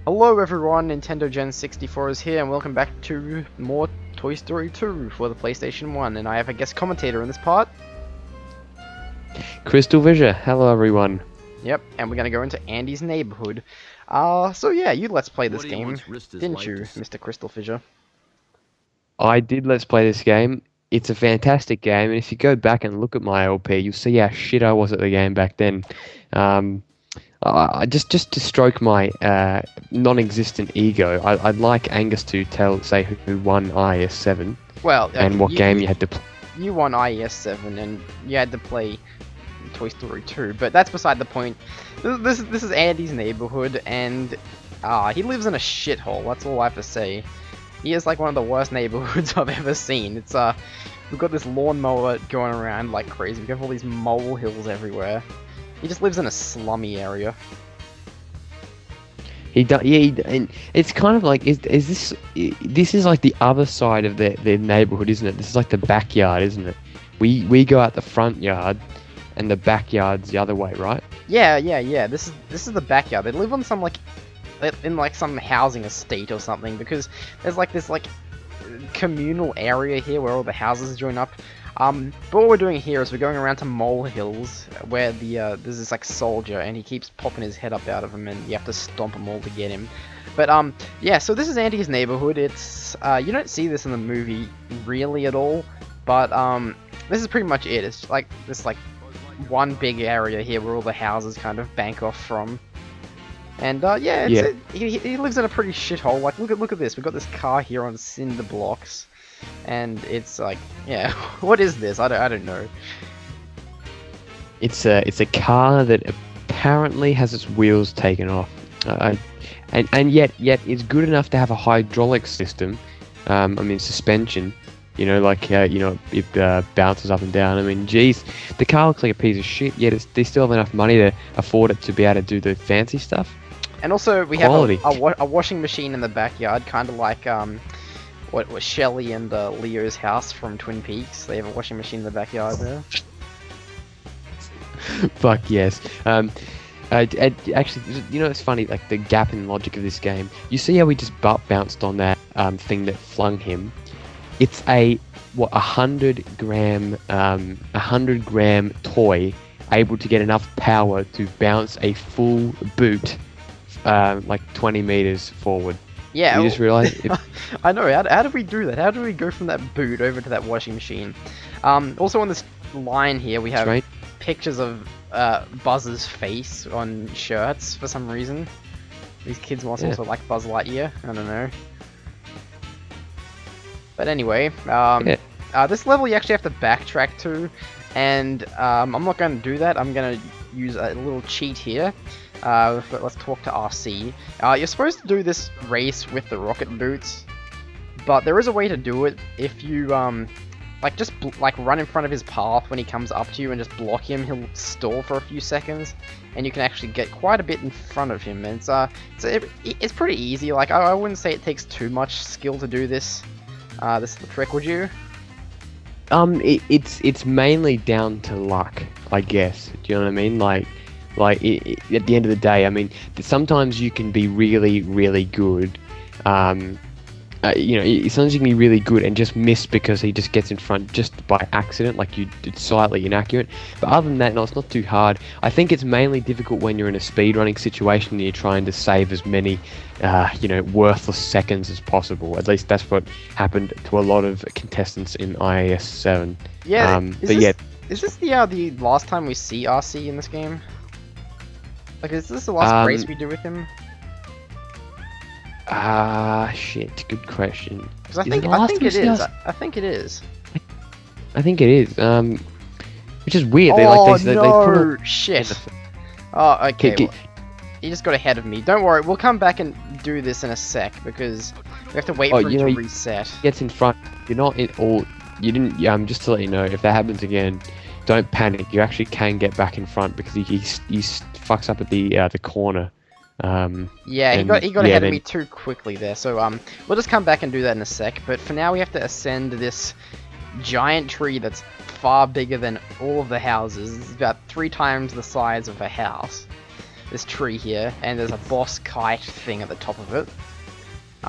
Hello everyone, Nintendo Gen 64 is here and welcome back to more Toy Story 2 for the PlayStation 1, and I have a guest commentator in this part. CrystalFissure, hello everyone. Yep, and we're gonna go into Andy's Neighbourhood. So yeah, you let's play this game, didn't you, Mr. CrystalFissure? I did let's play this game. It's a fantastic game, and if you go back and look at my LP, you'll see how shit I was at the game back then. Just to stroke my non-existent ego, I'd like Angus to say who won IS7 Well, and what game you had to play. You won IS7 and you had to play Toy Story 2, but that's beside the point. This is Andy's Neighbourhood, and he lives in a shithole. That's all I have to say. He is like one of the worst neighborhoods I've ever seen. It's we've got this lawnmower going around like crazy. We have all these molehills everywhere. He just lives in a slummy area. And it's kind of like this is like the other side of their neighborhood, isn't it? This is like the backyard, isn't it? We go out the front yard, and the backyard's the other way, right? Yeah. This is the backyard. They live on some some housing estate or something, because there's like this communal area here where all the houses join up. But what we're doing here is we're going around to molehills where there's this soldier, and he keeps popping his head up out of him, and you have to stomp them all to get him. But yeah, so this is Andy's Neighbourhood. It's you don't see this in the movie really at all, but this is pretty much it. It's like this one big area here where all the houses kind of bank off from. And yeah, he lives in a pretty shithole. Like look at this. We've got this car here on cinder blocks. And it's like, yeah, what is this? I don't know. It's a car that apparently has its wheels taken off, and yet it's good enough to have a hydraulic system. I mean suspension. You know, it bounces up and down. I mean, geez, the car looks like a piece of shit. Yet they still have enough money to afford it to be able to do the fancy stuff. And also, we have a washing machine in the backyard, kind of like what was Shelley and Leo's house from Twin Peaks. They have a washing machine in the backyard there. Fuck yes. Actually, you know, it's funny, like the gap in logic of this game. You see how we just bounced on that thing that flung him? It's a 100 gram toy able to get enough power to bounce a full boot 20 meters forward. Yeah, you just realized. I know. How did we do that? How did we go from that boot over to that washing machine? Also on this line here, we have pictures of Buzz's face on shirts for some reason. These kids must also like Buzz Lightyear. I don't know. But anyway, this level you actually have to backtrack to, and I'm not going to do that. I'm going to use a little cheat here. Let's talk to RC. You're supposed to do this race with the rocket boots, but there is a way to do it if you just run in front of his path when he comes up to you and just block him. He'll stall for a few seconds, and you can actually get quite a bit in front of him. And it's pretty easy. Like I wouldn't say it takes too much skill to do this. This trick, would you? It's mainly down to luck, I guess. Do you know what I mean? At the end of the day, I mean, sometimes you can be really, really good. Sometimes you can be really good and just miss because he just gets in front just by accident, it's slightly inaccurate. But other than that, no, it's not too hard. I think it's mainly difficult when you're in a speedrunning situation and you're trying to save as many, worthless seconds as possible. At least that's what happened to a lot of contestants in IS7. Yeah. Is this the last time we see RC in this game? Like, is this the last race we do with him? Shit, good question. Because I think it is. I think it is. I think it is. Which is weird. Shit. Oh, okay. Well, you just got ahead of me. Don't worry, we'll come back and do this in a sec, because we have to wait for it to reset. Gets in front. You're not in all. You didn't. Just to let you know, if that happens again, don't panic. You actually can get back in front because he fucks up at the corner. Yeah, he got ahead of me too quickly there. So we'll just come back and do that in a sec. But for now, we have to ascend this giant tree that's far bigger than all of the houses. It's about 3 times the size of a house. this tree here, and there's a boss kite thing at the top of it.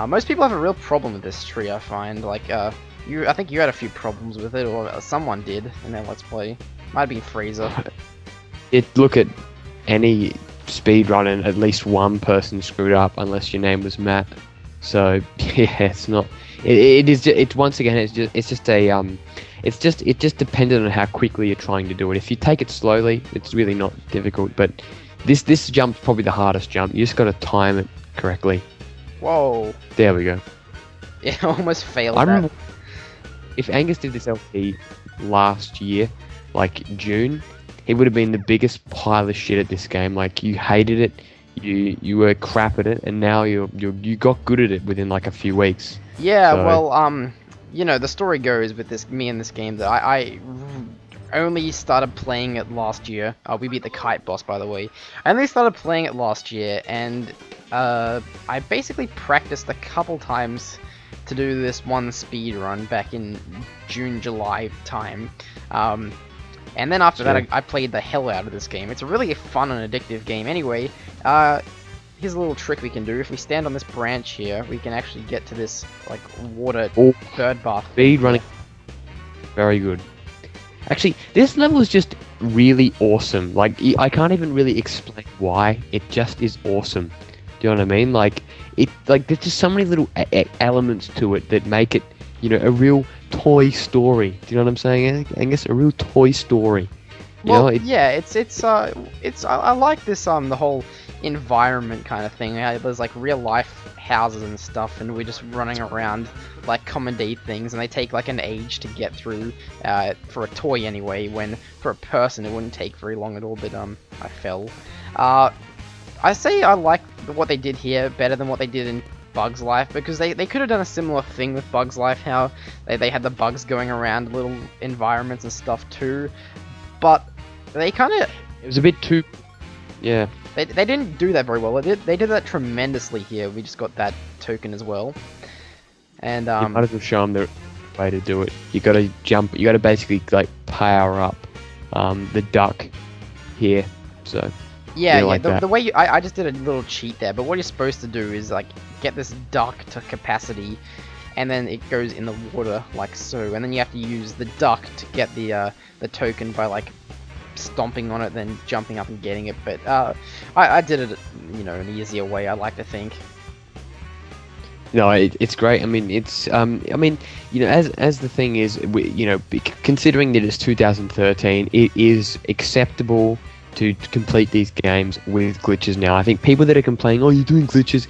Most people have a real problem with this tree, I find. Like, I think you had a few problems with it, or someone did in their Let's Play. Might have been Fraser. Look at any speedrun, and at least one person screwed up, unless your name was Matt. So yeah, it's not. It is. It's once again. It's just a. It's just dependent on how quickly you're trying to do it. If you take it slowly, it's really not difficult. But this jump's probably the hardest jump. You just got to time it correctly. Whoa. There we go. Yeah, I almost failed I that. remember if Angus did this LP last year, like June, he would have been the biggest pile of shit at this game. Like, you hated it, you were crap at it, and now you got good at it within like a few weeks. Yeah, So- well, you know, the story goes with me and this game that I only started playing it last year. We beat the kite boss, by the way. I only started playing it last year, and I basically practiced a couple times to do this one speed run back in June, July time. And then after that, I played the hell out of this game. It's a really fun and addictive game. Anyway, here's a little trick we can do. If we stand on this branch here, we can actually get to this, like, water bird bath. Speed running, very good. Actually, this level is just really awesome. Like, I can't even really explain why. It just is awesome. Do you know what I mean? Like, there's just so many little elements to it that make it, you know, a real Toy Story. Do you know what I'm saying, Angus? A real Toy Story. You Well, know, yeah, I like this the whole environment kind of thing. There's like real life houses and stuff, and we're just running around like common day things, and they take like an age to get through for a toy anyway. When for a person it wouldn't take very long at all. But I fell. I say I like what they did here better than what they did in Bug's Life, because they could have done a similar thing with Bug's Life, how they had the bugs going around little environments and stuff too, but they kind of... it was a bit too... Yeah. They didn't do that very well. They did that tremendously here. We just got that token as well. And You might as well show them the way to do it. You gotta jump, you gotta basically like power up the duck here, so... yeah, like that. the way I just did a little cheat there, but what you're supposed to do is like get this duck to capacity, and then it goes in the water like so, and then you have to use the duck to get the token by like stomping on it, then jumping up and getting it. But I did it, you know, an easier way, I like to think. No, it's great. I mean, it's I mean, you know, as the thing is, you know, considering that it's 2013, it is acceptable to complete these games with glitches now. I think people that are complaining, oh, you're doing glitches,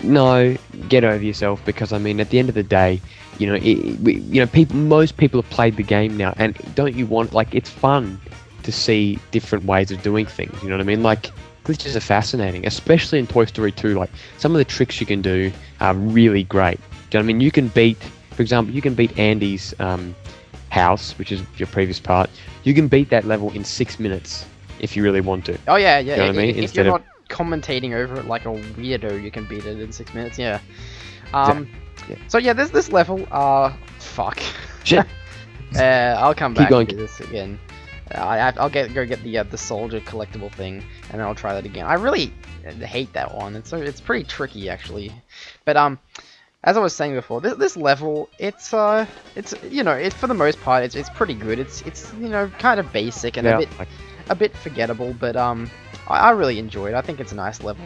no, get over yourself, because I mean, at the end of the day, you know, most people have played the game now, and don't you want, like, it's fun to see different ways of doing things, you know what I mean? Like, glitches are fascinating, especially in Toy Story 2. Like, some of the tricks you can do are really great. Do you know what I mean? You can beat, for example, you can beat Andy's house, which is your previous part. You can beat that level in 6 minutes if you really want to. Oh yeah, yeah. You know what I mean? If you're not commentating over it like a weirdo, you can beat it in 6 minutes. Yeah. Yeah. So yeah, there's this level. Fuck. Shit. I'll come back going. to this again. I'll go get the soldier collectible thing, and then I'll try that again. I really hate that one. It's pretty tricky actually, but as I was saying before, this level, it's you know, it's for the most part it's pretty good. It's you know, kind of basic and a bit forgettable, but I really enjoy it. I think it's a nice level.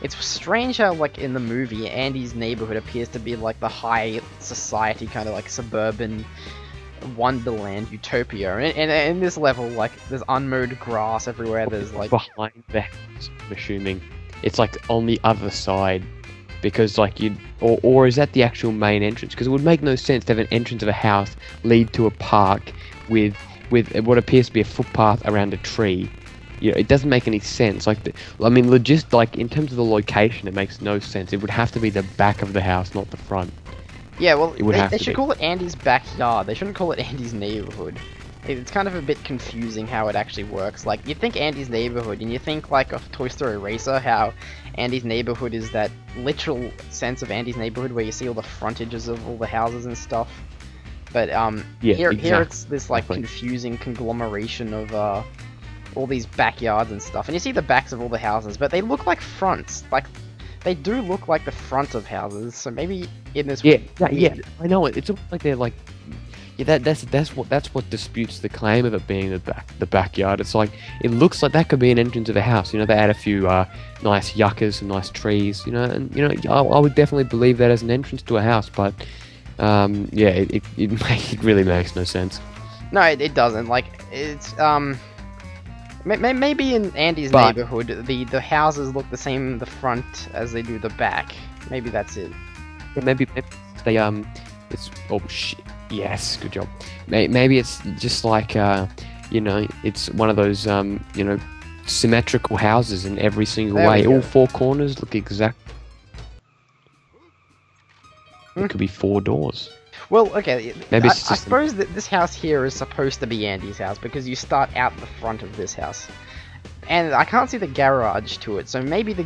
It's strange how, like, in the movie, Andy's neighborhood appears to be like the high society kind of like suburban wonderland utopia, and in this level, like, there's unmowed grass everywhere. There's like behind the house, I'm assuming it's like on the other side, because like or is that the actual main entrance? Because it would make no sense to have an entrance of a house lead to a park with what appears to be a footpath around a tree. You know, it doesn't make any sense. Like, I mean, like, in terms of the location, it makes no sense. It would have to be the back of the house, not the front. Yeah, well, they should be. call it Andy's backyard. They shouldn't call it Andy's neighborhood. It's kind of a bit confusing how it actually works. Like, you think Andy's neighborhood, and you think like of Toy Story Racer, how Andy's neighborhood is that literal sense of Andy's neighborhood where you see all the frontages of all the houses and stuff. But Yeah, here exactly. it's this like confusing conglomeration of all these backyards and stuff, and you see the backs of all the houses, but they look like fronts. Like, they do look like the front of houses. So maybe in this. Yeah, I know it. It's almost like they're like. Yeah, that's what disputes the claim of it being the backyard. It's like it looks like that could be an entrance of a house. You know, they add a few nice yuccas, some nice trees. You know, and you know, I would definitely believe that as an entrance to a house. But yeah, it really makes no sense. No, it doesn't. Like, it's maybe in Andy's neighborhood, the houses look the same in the front as they do the back. Maybe that's it. Yeah, maybe they it's oh shit. Yes, good job. Maybe it's just like, you know, it's one of those, you know, symmetrical houses in every single way. All four corners look exact. It could be 4 doors. Well, okay, maybe I suppose that this house here is supposed to be Andy's house because you start out the front of this house. And I can't see the garage to it, so maybe the...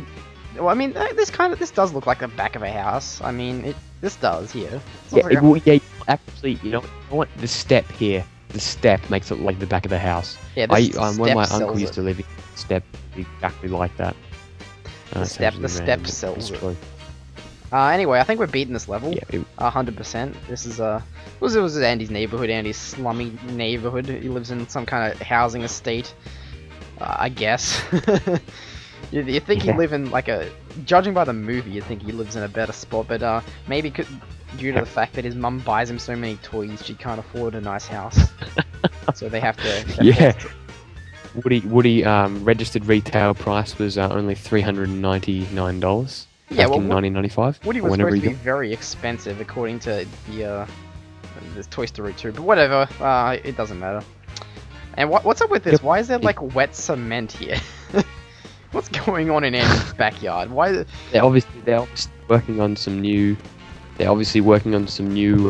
Well, I mean, this does look like the back of a house. I mean, this does here. Yeah, actually, you know what? The step here, the step makes it like the back of the house. Yeah, when my uncle used to live, the step exactly like that. The step sells it. Anyway, I think we're beating this level. Yeah, 100%. This is this was Andy's neighborhood, Andy's slummy neighborhood. He lives in some kind of housing estate, I guess. You think he live in like a... Judging by the movie, you'd think he lives in a better spot, but maybe due to the fact that his mum buys him so many toys, she can't afford a nice house. So they have to... Yeah. Woody registered retail price was only $399 yeah, back in 1995. Woody was supposed to be very expensive according to the Toy Story 2, but whatever, it doesn't matter. And what's up with this? Why is there like wet cement here? What's going on in Andy's backyard? Why? They're obviously working on some new. They're obviously working on some new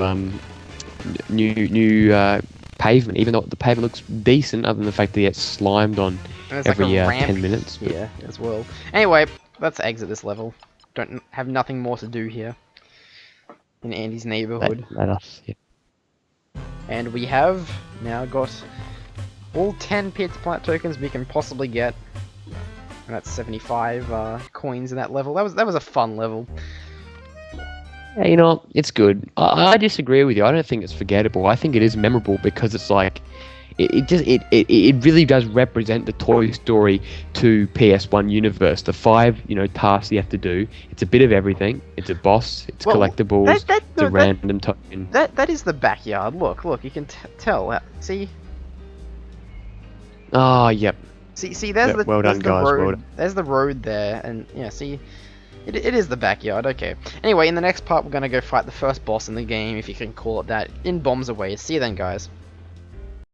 pavement. Even though the pavement looks decent, other than the fact that it gets slimed on every 10 minutes. But... Yeah, as well. Anyway, let's exit this level. Don't have nothing more to do here in Andy's neighborhood. Let us. Yeah. And we have now got all 10 Pizza Planet tokens we can possibly get. And that's 75 coins in that level. That was a fun level. Yeah, you know, it's good. I disagree with you. I don't think it's forgettable. I think it is memorable because it's like it really does represent the Toy Story 2 PS1 universe. The 5 tasks you have to do. It's a bit of everything. It's a boss. It's collectibles. It's a random token. That is the backyard. Look, you can tell. See. Oh, yep. See, there's the well done, guys. road. Well done. There's the road there, and yeah, see, it is the backyard. Okay. Anyway, in the next part, we're gonna go fight the first boss in the game, if you can call it that, in Bombs Away. See you then, guys.